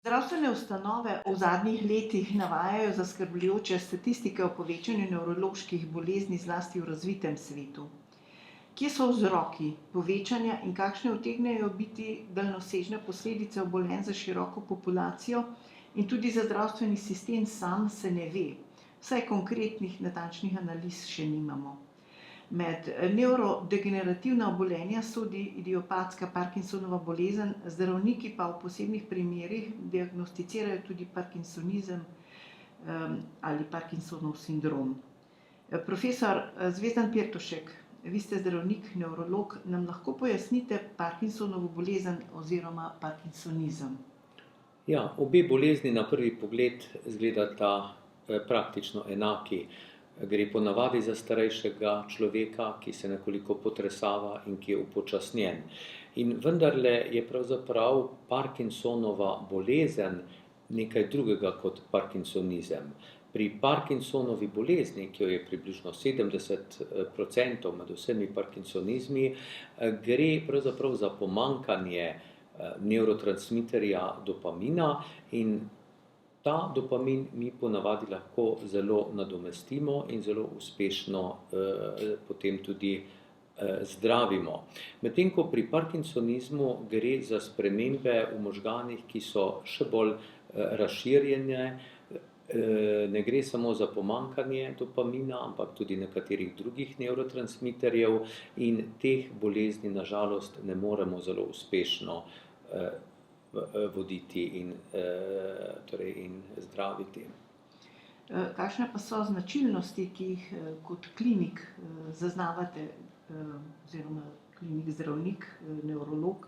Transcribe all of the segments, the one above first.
Zdravstvene ustanove v zadnjih letih navajajo zaskrbljujoče statistike o povečanju nevroloških bolezni zlasti v razvitem svetu. Kje so vzroki povečanja in kakšne utegnejo biti daljnosežne posledice obolenj za široko populacijo in tudi za zdravstveni sistem sam se ne ve, saj konkretnih natančnih analiz še nimamo. Med nevrodegenerativna obolenja sodi idiopatska Parkinsonova bolezen, zdravniki pa v posebnih primerih diagnosticirajo tudi parkinsonizem ali Parkinsonov sindrom. Profesor Zvezdan Pirtošek, vi ste zdravnik, nevrolog, nam lahko pojasnite Parkinsonovo bolezen oziroma parkinsonizem? Ja, obe bolezni na prvi pogled izgledata praktično enaki. Gre ponavadi za starejšega človeka, ki se nekoliko potresava in ki je upočasnjen. In vendarle je pravzaprav Parkinsonova bolezen nekaj drugega kot parkinsonizem. Pri Parkinsonovi bolezni, ki jo je približno 70% med vsemi parkinsonizmi, gre pravzaprav za pomanjkanje nevrotransmiterja dopamina in ta dopamin mi ponavadi lahko zelo nadomestimo in zelo uspešno potem tudi zdravimo. Medtem ko pri parkinsonizmu gre za spremembe v možganih, ki so še bolj razširjene, ne gre samo za pomanjkanje dopamina, ampak tudi nekaterih drugih nevrotransmiterjev in teh bolezni na žalost ne moremo zelo uspešno voditi in zdraviti. Kakšne pa so značilnosti, ki jih kot klinik zaznavate, oziroma klinik zdravnik, nevrolog?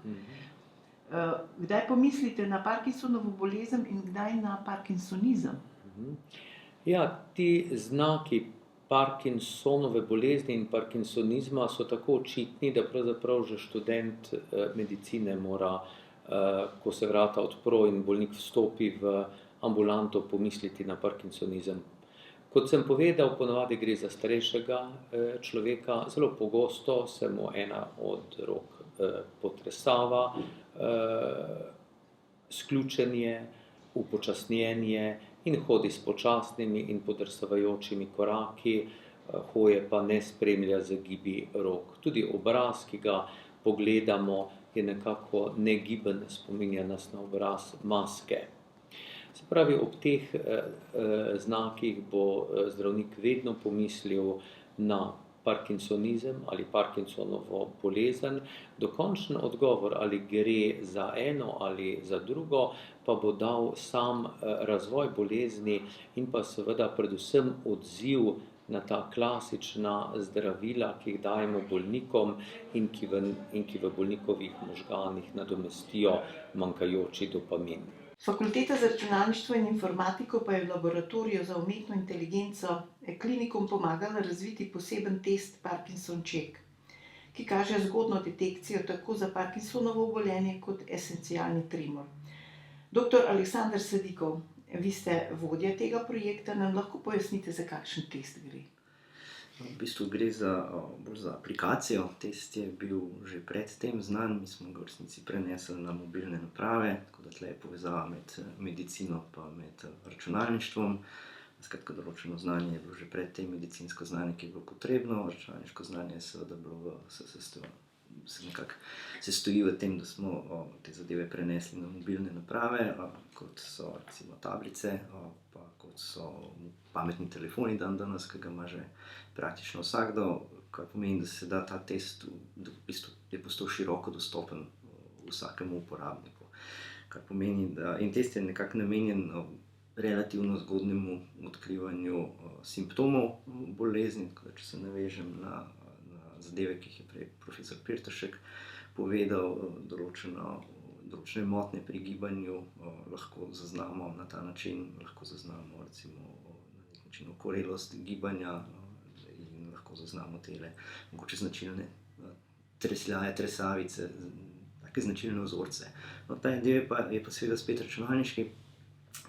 Kdaj pomislite na Parkinsonovo bolezen in kdaj na parkinsonizem? Ja, ti znaki Parkinsonove bolezni in parkinsonizma so tako očitni, da pravzaprav že študent medicine mora, ko se vrata odpro in bolnik vstopi v ambulanto, pomisliti na parkinsonizem. Kot sem povedal, ponavadi gre za starejšega človeka, zelo pogosto se mu ena od rok potresava, sključenje, upočasnjenje in hodi s počasnimi in podrsavajočimi koraki, hoje pa ne spremlja z gibi rok. Tudi obraz, ki ga pogledamo, je nekako negiben, spominja nas na obraz maske. Se pravi, ob teh znakih bo zdravnik vedno pomislil na parkinsonizem ali Parkinsonovo bolezen. Dokončen odgovor, ali gre za eno ali za drugo, pa bo dal sam razvoj bolezni in pa seveda predvsem odziv na ta klasična zdravila, ki jih dajemo bolnikom in ki v bolnikovih možganih nadomestijo manjkajoči dopamin. Fakulteta za računalništvo in informatiko pa je v laboratoriju za umetno inteligenco klinikom pomagala razviti poseben test Parkinson Check, ki kaže zgodnjo detekcijo tako za Parkinsonovo obolenje kot esencialni tremor. Dr. Aleksander Sadikov, vi ste vodja tega projekta, nam lahko pojasnite, za kakšen test gre? V bistvu gre bolj za aplikacijo. Test je bil že predtem znan, mi smo ga v resnici prenesli na mobilne naprave, tako da tle je povezava med medicino pa med računalništvom. Skratka, določeno znanje je bilo že predtem medicinsko znanje, ki je bilo potrebno, računalniško znanje je seveda bilo se stoji v tem, da smo te zadeve prenesli na mobilne naprave, kot so recimo tablice, pa kot so pametni telefoni danes, ki ga ima že praktično vsakdo, kar pomeni, da se da ta test v bistvu je postal široko dostopen vsakemu uporabniku. Kar pomeni, da in test je nekako namenjen relativno zgodnjemu odkrivanju simptomov bolezni, tako da če se navežem na zadeve, ki jih je prej profesor Pirtošek povedal, določene motnje pri gibanju lahko zaznamo na ta način, lahko zaznamo recimo na nek način okorelost gibanja in lahko zaznamo tele mogoče značilne tresljaje, tresavice, take značilne vzorce. No, ta del je pa seveda spet računalniški,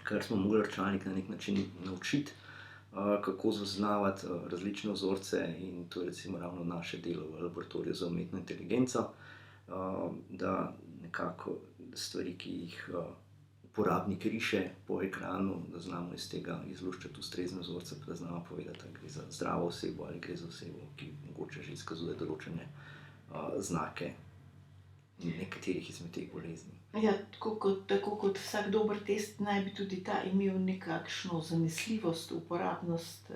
kar smo mogli računalnik na nek način naučiti, kako zaznavati različne vzorce, in to je recimo ravno naše delo v laboratoriju za umetno inteligenco, da nekako stvari, ki jih uporabnik riše po ekranu, da znamo iz tega izluščiti ustrezne vzorce, pa da znamo povedati, ali gre za zdravo osebo ali gre za osebo, ki mogoče že izkazuje določene znake nekaterih izmed teh bolezni. Ja, tako kot vsak dober test, naj bi tudi ta imel nekakšno zanesljivost, uporabnost.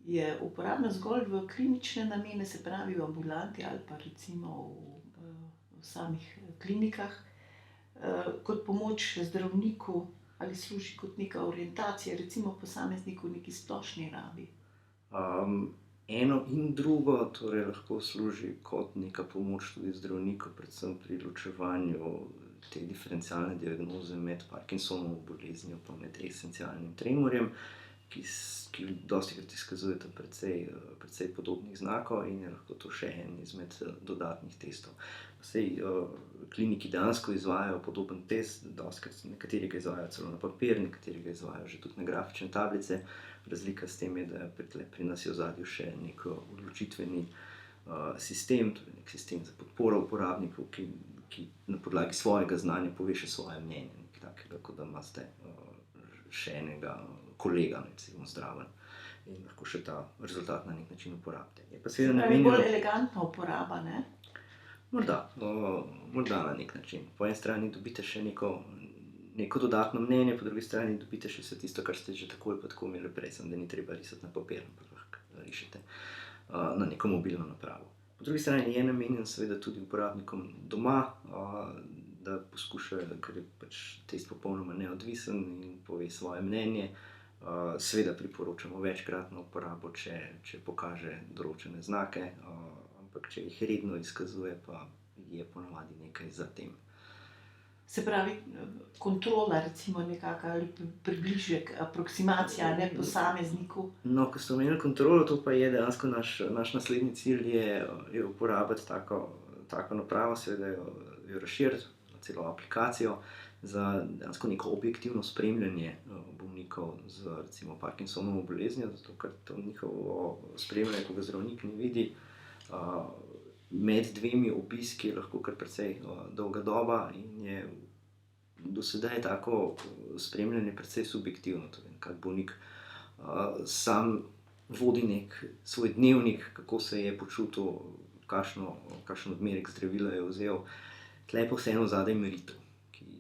Je uporabna zgolj v klinične namene, se pravi v ambulanti ali pa recimo v samih klinikah, kot pomoč zdravniku ali služi kot neka orientacija, recimo posamezniku v neki splošni rabi? Eno in drugo, torej lahko služi kot neka pomoč tudi zdravniku, predvsem pri ločevanju te diferencialne diagnoze med Parkinsonovo boleznijo pa med esencialnim tremorjem, ki dostikrat izkazujeta precej podobnih znakov in je lahko to še en izmed dodatnih testov. Kliniki dejansko izvajajo podoben test, dostikrat nekateri ga izvajajo celo na papir, nekateri ga izvajajo že tudi na grafične tablice. Razlika s tem je, da pri nas je v ozadju še nek odločitveni sistem, torej nek sistem za podporo uporabnikov, ki na podlagi svojega znanja pove še svoje mnenje, nekaj takega, kot da imate še enega kolega, recimo zdraven, in lahko še ta rezultat na nek način uporabite. Je pa seveda namenjeno bolj elegantna uporaba, ne? Morda na nek način. Po eni strani dobite še neko dodatno mnenje, po drugi strani dobite še vse tisto, kar ste že tako ali pa tako imeli prej, da ni treba risati na papir, ampak lahko rišete na neko mobilno napravo. Po drugi strani je namenjen seveda tudi uporabnikom doma, da poskušajo, ker je pač test popolnoma neodvisen in pove svoje mnenje. Seveda priporočamo večkratno uporabo, če pokaže določene znake, ampak če jih redno izkazuje, pa je ponavadi nekaj za tem. Se pravi, kontrola recimo nekaka ali približek, aproksimacija, ne posamezniku. No, ko ste omenili kontrolo, to pa je dejansko naš naslednji cilj je uporabiti tako napravo, seveda jo razširiti na celo aplikacijo za dejansko neko objektivno spremljanje bolnikov z recimo Parkinsonovo boleznijo, zato ker to njihovo spremljanje, ko ga zdravnik ne vidi, med dvemi obiski je lahko kar precej dolga doba in je do sedaj tako spremljanje precej subjektivno. Torej, nekak bolnik sam vodi nek svoj dnevnik, kako se je počutil, kakšen odmerek zdravila je vzel. Tle pa vseeno zadaj meritev,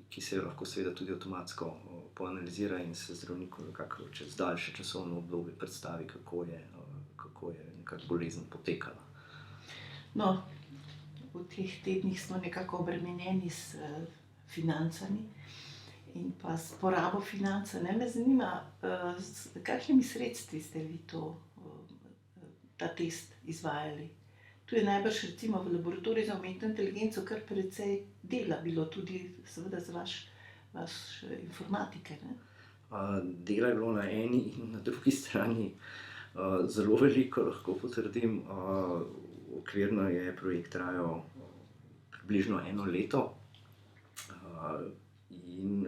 ki se lahko seveda tudi avtomatsko poanalizira in se zdravniku nekako čez daljše časovno obdobje predstavi, kako je nekako bolezen potekala. No, v teh tednih smo nekako obremenjeni s financami in pa s porabo financ. Me zanima, s kakšnimi sredstvi ste vi ta test izvajali? Tu je najbrž recimo v laboratoriju za umetno inteligenco kar precej dela bilo tudi seveda za vaš informatike, ne? Dela je bilo na eni in na drugi strani zelo veliko, lahko potrdim. Okvirno je projekt trajal približno 1 leto in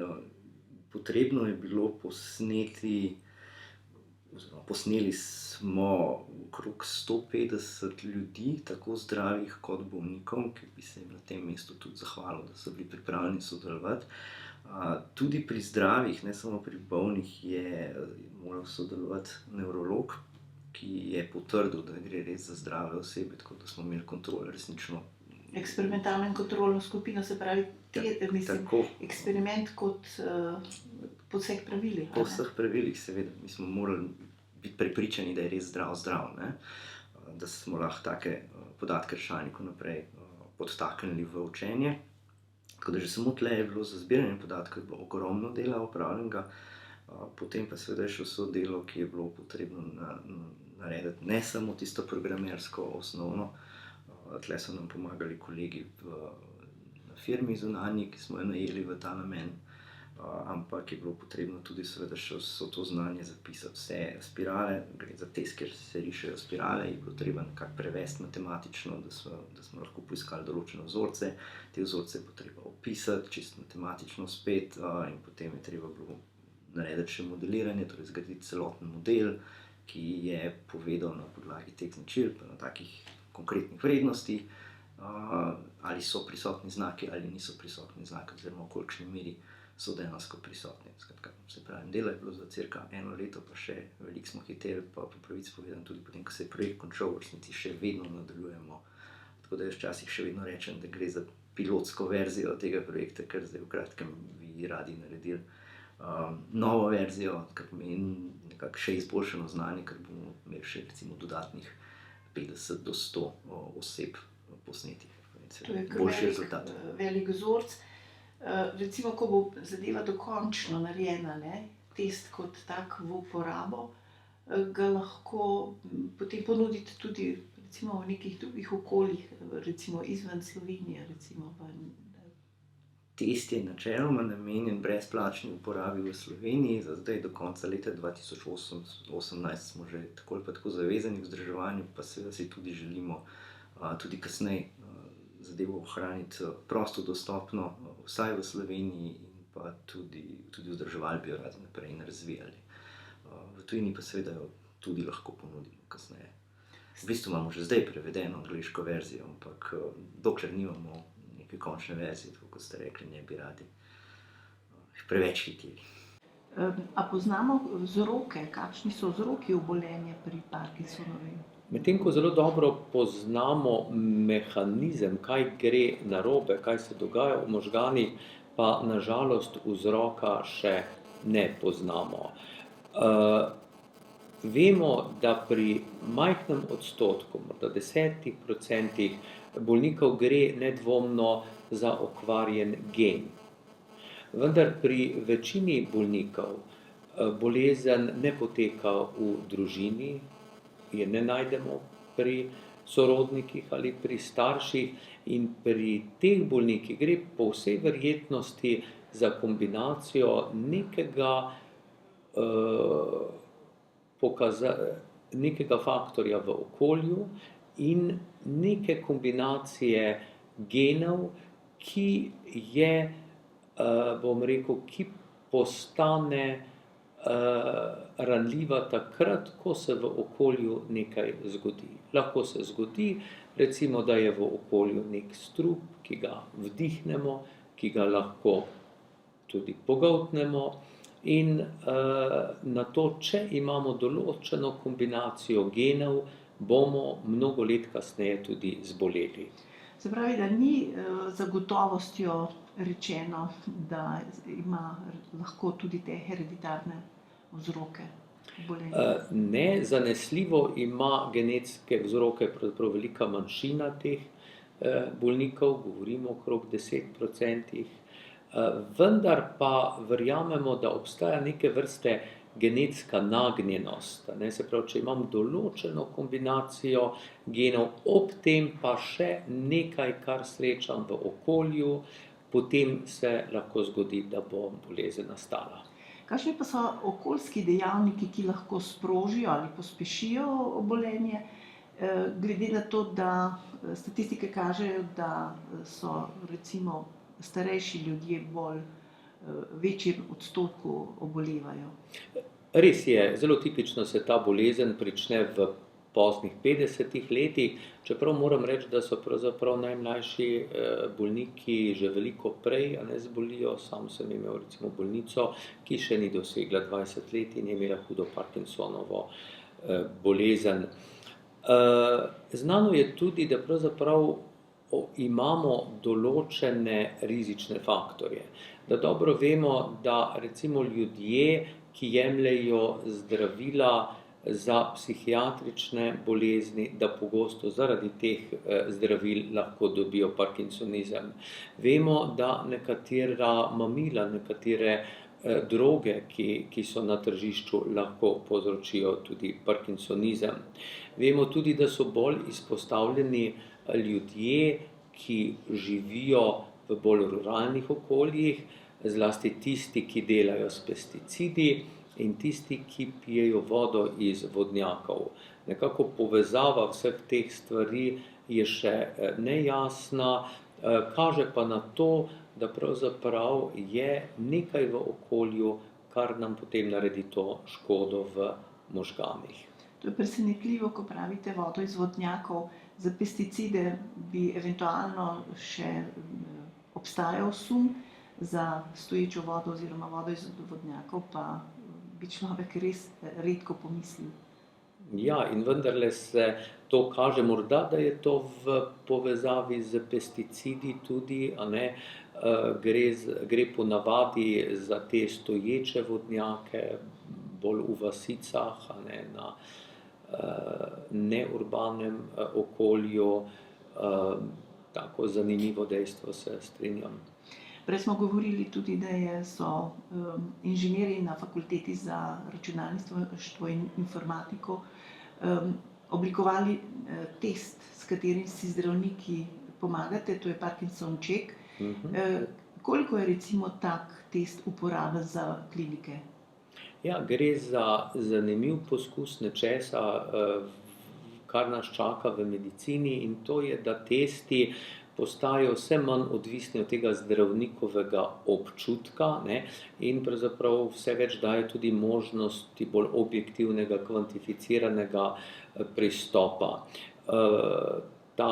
potrebno je bilo posneti, oziroma posneli smo okrog 150 ljudi, tako zdravih kot bolnikov, ki bi se jim na tem mestu tudi zahvalil, da so bili pripravljeni sodelovati. Tudi pri zdravih, ne samo pri bolnih, je moral sodelovati nevrolog, ki je potrdil, da gre res za zdrave osebe, tako da smo imeli kontrole resnično. Eksperimentalno in kontrolno skupino, se pravi, Tako, eksperiment kot po vseh pravilih. po vseh pravilih, seveda. Mi smo morali biti prepričani, da je res zdrav, ne? Da smo lahko take podatke računalniku naprej podtaknili v učenje. Tako da že samo tle je bilo za zbiranje podatkov bilo ogromno dela opravljenega, potem pa seveda je še vso delo, ki je bilo potrebno narediti, ne samo tisto programersko osnovno. Tle so nam pomagali kolegi na firmi zunanji, ki smo jo najeli v ta namen, ampak je bilo potrebno tudi seveda še vso to znanje zapisati. Vse spirale, gre za test, kjer se rišejo spirale, je bilo treba nekako prevesti matematično, da smo lahko poiskali določene vzorce. Te vzorce je potreba opisati, čisto matematično spet, in potem je treba bilo narediti še modeliranje, torej zgraditi celoten model, ki je povedal na podlagi teh značil, pa na takih konkretnih vrednosti, ali so prisotni znaki ali niso prisotni znaki, oziroma v kolikšni meri so dejansko prisotni. Skratka, se pravi, delo je bilo za cirka 1 leto, pa še veliko smo hiteli, pa po pravici povedano tudi potem, ko se je projekt končal, v resnici še vedno nadaljujemo. Tako da jaz včasih še vedno rečem, da gre za pilotsko verzijo tega projekta, ker zdaj v kratkem bi radi naredili novo verzijo, kar pomeni nekako še izboljšano znanje, ker bomo imeli še recimo dodatnih 50 do 100 oseb posnetih. To je kar Boljši rezultat. velik vzorec. Recimo, ko bo zadeva dokončno narejena, test kot tak v uporabo, ga lahko potem ponudite tudi recimo v nekih drugih okoljih, recimo izven Slovenije. Test je načeloma namenjen brezplačni uporabi v Sloveniji, za zdaj do konca leta 2018 smo že tako ali pa tako zavezani k vzdrževanju, pa seveda si tudi želimo tudi kasneje zadevo ohraniti prosto dostopno, vsaj v Sloveniji, in pa tudi vzdrževali bi jo radi naprej in razvijali. V tujini pa seveda jo tudi lahko ponudimo kasneje. V bistvu imamo že zdaj prevedeno angleško verzijo, ampak dokler nimamo neke končne verzije, tako kot ste rekli, ne bi radi preveč hiteli. A poznamo vzroke, kakšni so vzroki obolenja pri Parkinsonovi? Medtem ko zelo dobro poznamo mehanizem, kaj gre narobe, kaj se dogaja v možganih, pa nažalost vzroka še ne poznamo. Vemo, da pri majhnem odstotku, morda 10% bolnikov gre nedvomno za okvarjen gen. Vendar pri večini bolnikov bolezen ne poteka v družini, je ne najdemo pri sorodnikih ali pri starših, in pri teh bolnikih gre po vsej verjetnosti za kombinacijo nekega faktorja v okolju in neke kombinacije genov, ki je, ki postane ranljiva takrat, ko se v okolju nekaj zgodi. Lahko se zgodi, recimo, da je v okolju nek strup, ki ga vdihnemo, ki ga lahko tudi pogoltnemo, in na to, če imamo določeno kombinacijo genov, bomo mnogo let kasneje tudi zboleli. Se pravi, da ni z gotovostjo rečeno, da ima lahko tudi te hereditarne vzroke obolenja. Ne, zanesljivo ima genetske vzroke pravzaprav velika manjšina teh bolnikov, govorimo okrog 10%, vendar pa verjamemo, da obstaja neke vrste genetska nagnjenost. Se pravi, če imam določeno kombinacijo genov, ob tem pa še nekaj, kar srečam v okolju, potem se lahko zgodi, da bo bolezen nastala. Kakšni pa so okoljski dejavniki, ki lahko sprožijo ali pospešijo obolenje, glede na to, da statistike kažejo, da so recimo starejši ljudje večjem odstotku obolevajo? Res je, zelo tipično se ta bolezen prične v poznih 50 letih, čeprav moram reči, da so pravzaprav najmlajši bolniki že veliko prej zbolijo. Sam sem imel recimo bolnico, ki še ni dosegla 20 let in je imela hudo Parkinsonovo bolezen. Znano je tudi, da pravzaprav imamo določene rizične faktorje. Da dobro vemo, da recimo ljudje, ki jemljejo zdravila za psihiatrične bolezni, da pogosto zaradi teh zdravil lahko dobijo parkinsonizem. Vemo, da nekatera mamila, nekatere droge, ki so na tržišču, lahko povzročijo tudi parkinsonizem. Vemo tudi, da so bolj izpostavljeni ljudje, ki živijo v bolj ruralnih okoljih, zlasti tisti, ki delajo s pesticidi, in tisti, ki pijejo vodo iz vodnjakov. Nekako povezava vseh teh stvari je še nejasna, kaže pa na to, da pravzaprav je nekaj v okolju, kar nam potem naredi to škodo v možganih. To je presenetljivo, ko pravite vodo iz vodnjakov. Za pesticide bi eventualno še obstajal sum. za stoječo vodo oziroma vodo iz vodnjakov pa bi človek res redko pomislil. Ja, in vendarle se to kaže, morda, da je to v povezavi z pesticidi tudi, a ne, gre po navadi za te stoječe vodnjake, bolj v vasicah, a ne, na neurbanem okolju. Tako zanimivo dejstvo, se strinjam. Prej smo govorili tudi, da so inženirji na fakulteti za računalništvo in informatiko oblikovali test, s katerim si zdravniki pomagate, to je Parkinson check. Koliko je recimo tak test uporaben za klinike? Ja, gre za zanimiv poskus nečesa, kar nas čaka v medicini, in to je, da testi postajajo vse manj odvisni od tega zdravnikovega občutka, ne, in pravzaprav vse več daje tudi možnosti bolj objektivnega, kvantificiranega pristopa. Ta,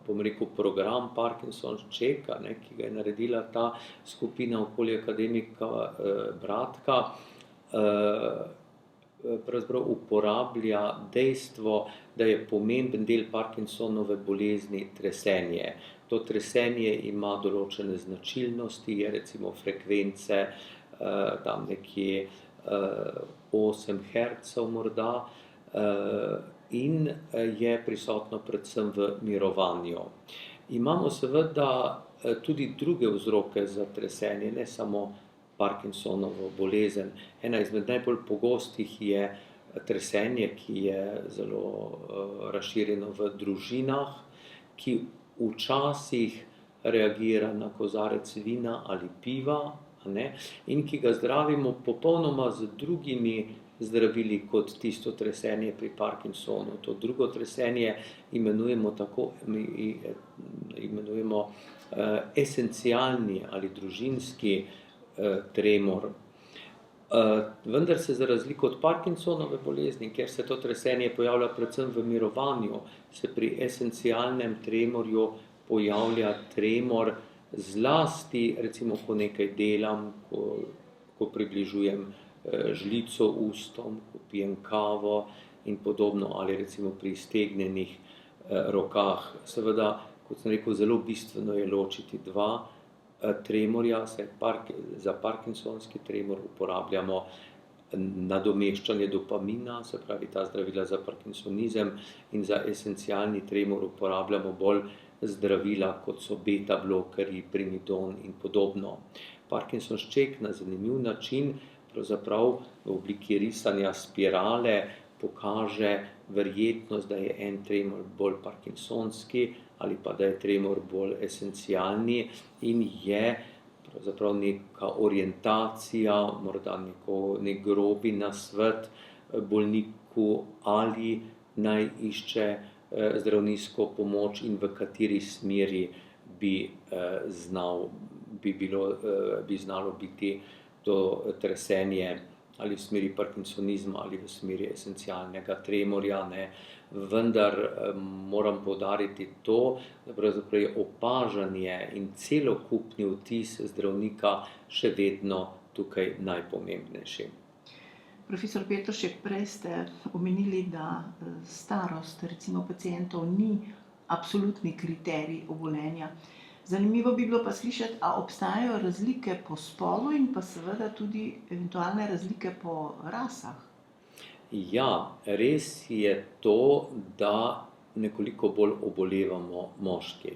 bom rekel, program Parkinson check, ne, ki ga je naredila ta skupina okoli akademika Bratka, pravzaprav uporablja dejstvo, da je pomemben del Parkinsonove bolezni tresenje. To tresenje ima določene značilnosti, je recimo frekvence tam nekje 8 Hz morda, in je prisotno predvsem v mirovanju. Imamo seveda tudi druge vzroke za tresenje, ne samo Parkinsonovo bolezen. Ena izmed najbolj pogostih je tresenje, ki je zelo razširjeno v družinah, ki včasih reagira na kozarec vina ali piva, ne, in ki ga zdravimo popolnoma z drugimi zdravili kot tisto tresenje pri Parkinsonu. To drugo tresenje imenujemo esencialni ali družinski tremor. Vendar se za razliko od Parkinsonove bolezni, kjer se to tresenje pojavlja predvsem v mirovanju, se pri esencialnem tremorju pojavlja tremor zlasti, recimo, ko nekaj delam, ko približujem žlico ustom, ko pijem kavo in podobno, ali recimo pri iztegnjenih rokah. Seveda, kot sem rekel, zelo bistveno je ločiti dva tremorja. Za parkinsonski tremor uporabljamo nadomeščanje dopamina, se pravi ta zdravila za parkinsonizem, in za esencialni tremor uporabljamo bolj zdravila, kot so beta blokerji, primidon in podobno. Parkinson's check na zanimiv način, pravzaprav v obliki risanja spirale, pokaže verjetnost, da je en tremor bolj parkinsonski ali pa da je tremor bolj esencialni, in je pravzaprav neka orientacija, morda nek grobi nasvet bolniku, ali naj išče zdravniško pomoč in v kateri smeri bi znalo biti to tresenje, ali v smeri parkinsonizma ali v smeri esencialnega tremorja, ne. Vendar moram poudariti to, da pravzaprav je opažanje in celokupni vtis zdravnika še vedno tukaj najpomembnejši. Profesor Petršek, prej ste omenili, da starost recimo pacientov ni absolutni kriterij obolenja. Zanimivo bi bilo pa slišati, a obstajajo razlike po spolu in pa seveda tudi eventualne razlike po rasah? Ja, res je to, da nekoliko bolj obolevamo moški.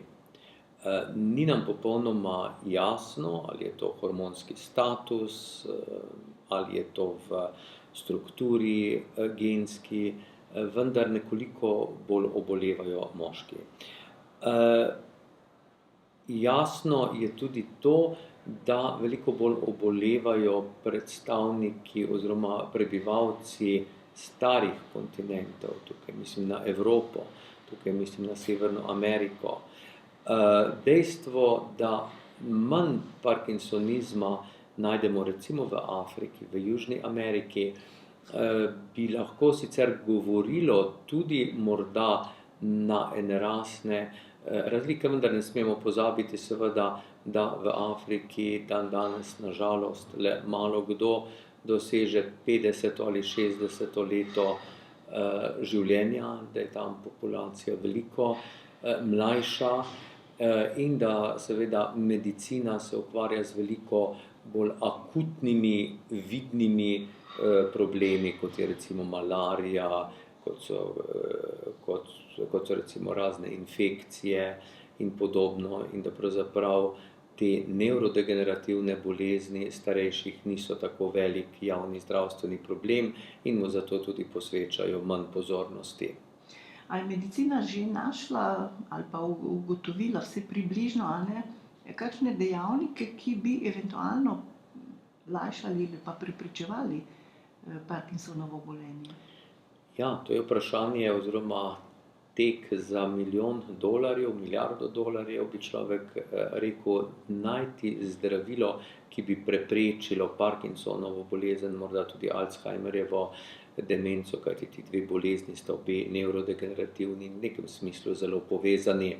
Ni nam popolnoma jasno, ali je to hormonski status, ali je to v strukturi genski, vendar nekoliko bolj obolevajo moški. Jasno je tudi to, da veliko bolj obolevajo predstavniki oziroma prebivalci starih kontinentov, tukaj mislim na Evropo, tukaj mislim na Severno Ameriko. Dejstvo, da manj parkinsonizma najdemo recimo v Afriki, v Južni Ameriki, bi lahko sicer govorilo tudi morda na ene rasne razlike, vendar ne smemo pozabiti seveda da v Afriki danes nažalost le malo kdo doseže 50 ali 60 leto življenja, da je tam populacija veliko mlajša in da seveda medicina se ukvarja z veliko bolj akutnimi, vidnimi problemi, kot je recimo malarija, kot so recimo razne infekcije in podobno, in da pravzaprav te nevrodegenerativne bolezni starejših niso tako velik javni zdravstveni problem in mu zato tudi posvečajo manj pozornosti. A je medicina že našla ali pa ugotovila vse približno, ali ne, kakšne dejavnike, ki bi eventualno lajšali ali pa preprečevali Parkinsonovo obolenje? Ja, to je vprašanje oziroma tek za $1.000.000, milijardo dolarjev, bi človek rekel, najti zdravilo, ki bi preprečilo Parkinsonovo bolezen, morda tudi Alzheimerjevo demenco, kajti ti dve bolezni sta obe nevrodegenerativni in v nekem smislu zelo povezani.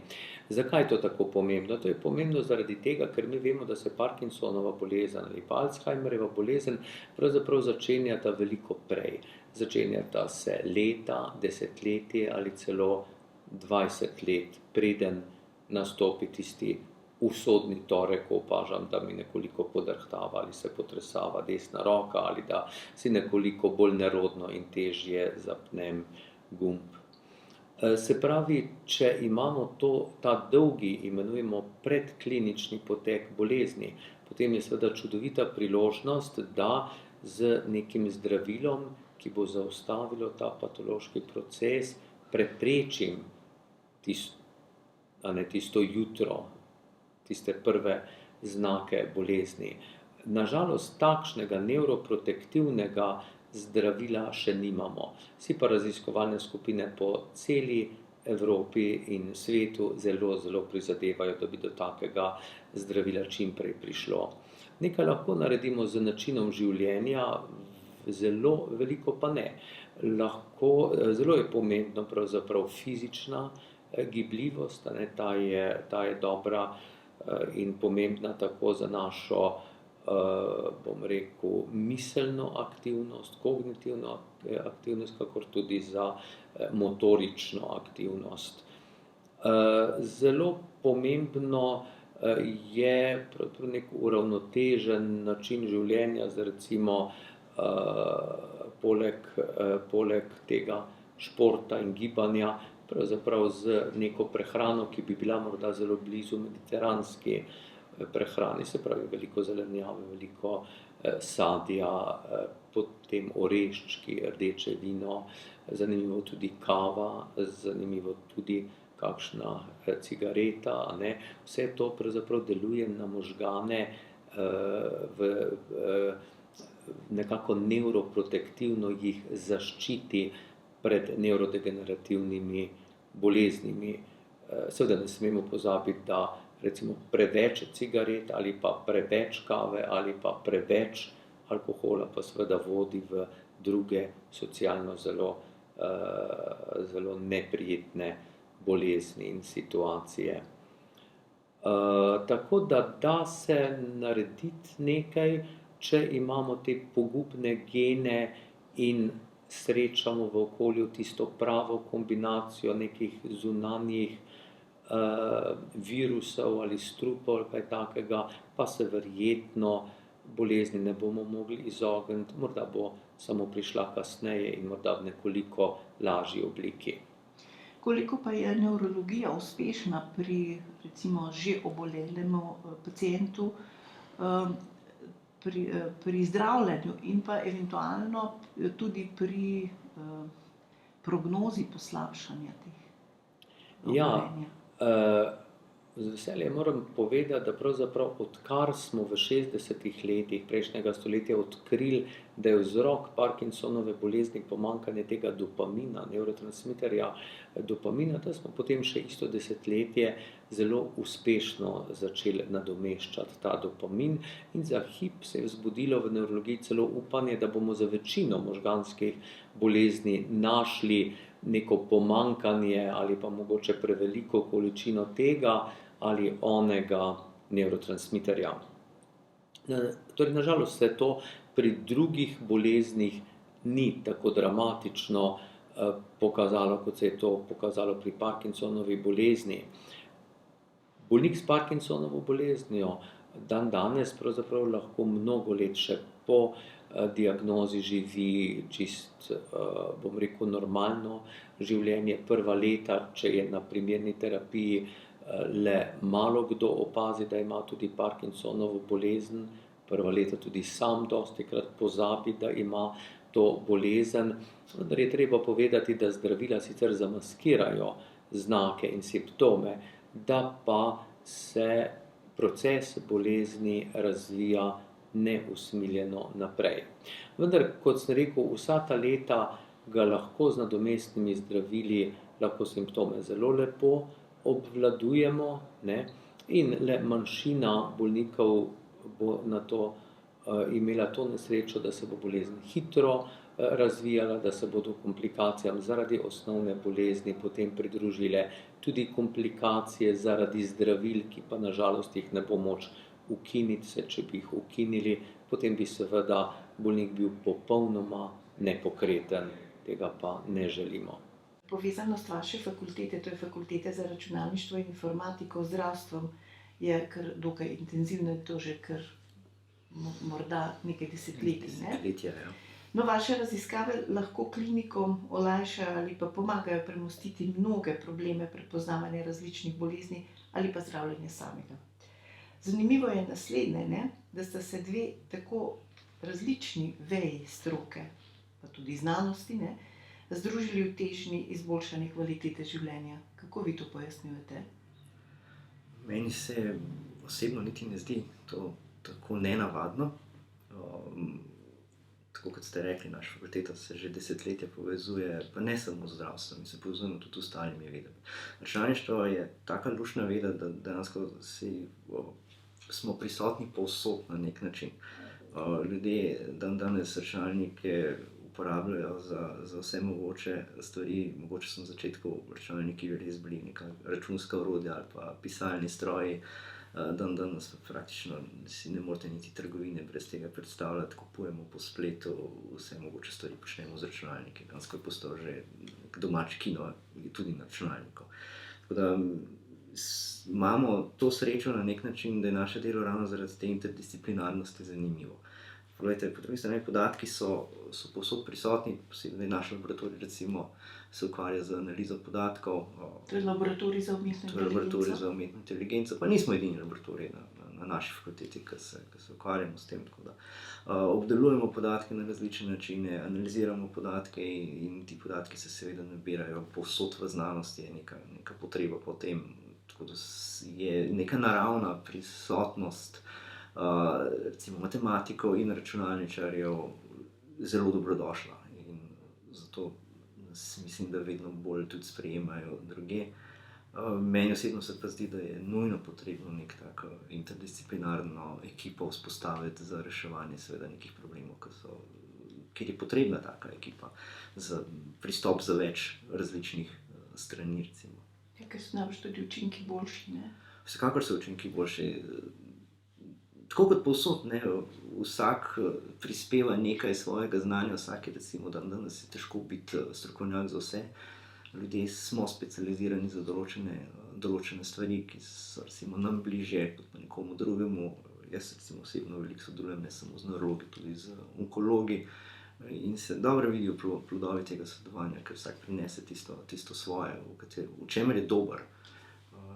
Zakaj je to tako pomembno? To je pomembno zaradi tega, ker mi vemo, da se Parkinsonova bolezen ali pa Alzheimerjeva bolezen pravzaprav začenjata veliko prej. Začenjata se leta, desetletje ali celo 20 let, preden nastopi tisti usodni torek, ko opažam, da mi nekoliko podrhtava ali se potresava desna roka ali da si nekoliko bolj nerodno in težje zapnem gumb. Se pravi, če imamo ta dolgi, imenujemo predklinični potek bolezni, potem je seveda čudovita priložnost, da z nekim zdravilom, ki bo zaustavilo ta patološki proces, preprečim tisto jutro, tiste prve znake bolezni. Nažalost, takšnega nevroprotektivnega zdravila še nimamo. Vsi pa raziskovalne skupine po celi Evropi in svetu zelo, zelo prizadevajo, da bi do takega zdravila čim prej prišlo. Nekaj lahko naredimo z načinom življenja, zelo veliko pa ne. Zelo je pomembno pravzaprav fizična gibljivost, ta je dobra in pomembna tako za našo, bom rekel, miselno aktivnost, kognitivno aktivnost, kakor tudi za motorično aktivnost. Zelo pomembno je nek uravnotežen način življenja, recimo poleg tega športa in gibanja, pravzaprav z neko prehrano, ki bi bila morda zelo blizu mediteranski prehrani, se pravi veliko zelenjave, veliko sadja, potem oreščki, rdeče vino, zanimivo tudi kava, zanimivo tudi kakšna cigareta, Vse to pravzaprav deluje na možgane nekako nevroprotektivno jih zaščiti pred nevrodegenerativnimi boleznimi. Seveda ne smemo pozabiti, da recimo preveč cigaret ali pa preveč kave ali pa preveč alkohola pa seveda vodi v druge socialno zelo neprijetne bolezni in situacije. Tako da se narediti nekaj, če imamo te pogubne gene in srečamo v okolju tisto pravo kombinacijo nekih zunanjih virusov ali strupov ali kaj takega, pa se verjetno bolezni ne bomo mogli izogniti, morda bo samo prišla kasneje in morda v nekoliko lažji obliki. Koliko pa je nevrologija uspešna pri recimo že obolelemu pacientu pri zdravljenju in pa eventualno tudi pri prognozi poslabšanja teh obolenja? Z veseljem moram povedati, da pravzaprav odkar smo v 60 letih prejšnjega stoletja odkrili, da je vzrok Parkinsonove bolezni pomanjkanje tega dopamina, nevrotransmiterja dopamina, da smo potem še isto desetletje zelo uspešno začeli nadomeščati ta dopamin in za hip se je vzbudilo v nevrologiji celo upanje, da bomo za večino možganskih bolezni našli neko pomanjkanje ali pa mogoče preveliko količino tega ali onega nevrotransmiterja. Torej, nažalost se to pri drugih boleznih ni tako dramatično pokazalo, kot se je to pokazalo pri Parkinsonovi bolezni. Bolnik s Parkinsonovo boleznijo danes pravzaprav lahko mnogo let še po diagnozi živi čist, bom rekel, normalno življenje. Prva leta, če je na primerni terapiji, le malo kdo opazi, da ima tudi Parkinsonovo bolezen. Prva leta tudi sam dostikrat pozabi, da ima to bolezen. Vendar je treba povedati, da zdravila sicer zamaskirajo znake in simptome, da pa se proces bolezni razvija neusmiljeno naprej. Vendar, kot sem rekel, vsa ta leta ga lahko z nadomestnimi zdravili lahko simptome zelo lepo obvladujemo, ne? In le manjšina bolnikov bo na to imela to nesrečo, da se bo bolezen hitro razvijala, da se bodo komplikacijam zaradi osnovne bolezni potem pridružile tudi komplikacije zaradi zdravil, ki pa nažalost jih ne bo moč ukiniti, če bi jih ukinili, potem bi seveda bolnik bil popolnoma nepokreten, tega pa ne želimo. Povezanost vaše fakultete, to je fakulteta za računalništvo in informatiko, z zdravstvom je kar dokaj intenzivna, to že kar morda nekaj desetletij. Desetletja, ja. No, vaše raziskave lahko klinikom olajšajo ali pa pomagajo premostiti mnoge probleme prepoznavanja različnih bolezni ali pa zdravljenja samega. Zanimivo je naslednje, ne? Da sta se dve tako različni veji stroke, pa tudi znanosti, ne, združili v težnji izboljšanja kvalitete življenja. Kako vi to pojasnjujete? Meni se osebno niti ne zdi to tako nenavadno. Tako kot ste rekli, naša fakulteta se že desetletja povezuje, pa ne samo z zdravstvom, mi se povezujemo tudi s ostalimi vedami. Računalništvo je taka luštna veda, da dejansko smo prisotni povsod na nek način. Ljudje danes računalnike uporabljajo za vse mogoče stvari. Mogoče so na začetku računalniki res bili neka računska orodja ali pa pisalni stroji. Danes pa praktično si ne morete niti trgovine brez tega predstavljati, kupujemo po spletu, vse mogoče stvari počnemo z računalniki. Danes je postal že domač kino, tudi na računalniku. Tako da imamo to srečo na nek način, da je naše delo ravno zaradi te interdisciplinarnosti zanimivo. Poglejte, po drugi strani podatki so povsod prisotni, posebej naš laboratorij recimo se ukvarja z analizo podatkov. To je laboratorij za umetno inteligenco. To je laboratorij za umetno inteligenco, pa nismo edini laboratorij na naši fakulteti, ki se ukvarjamo s tem. Tako da, obdelujemo podatke na različne načine, analiziramo podatke in ti podatki se seveda nabirajo povsod v znanosti, je neka potreba po tem. Tako da je neka naravna prisotnost recimo matematikov in računalničarjev zelo dobrodošla in zato mislim, da vedno bolj tudi sprejemajo druge. Meni osebno se pa zdi, da je nujno potrebno nek tak interdisciplinarno ekipo vzpostaviti za reševanje seveda nekih problemov, kjer je potrebna taka ekipa za pristop za več različnih strani recimo. Ja, ker so namreč tudi učinki boljši, ne? Vsekakor so učinki boljši. Tako kot povsod, ne, vsak prispeva nekaj svojega znanja, vsak je recimo danes je težko biti strokovnjak za vse. Ljudje smo specializirani za določene stvari, ki so recimo nam bližje kot pa nekomu drugemu. Jaz recimo osebno veliko sodelujem ne samo z nevrologi, tudi z onkologi in se dobro vidijo plodovi tega sodelovanja, ker vsak prinese tisto svoje, v čemer je dober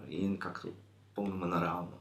in kako to popolnoma naravno.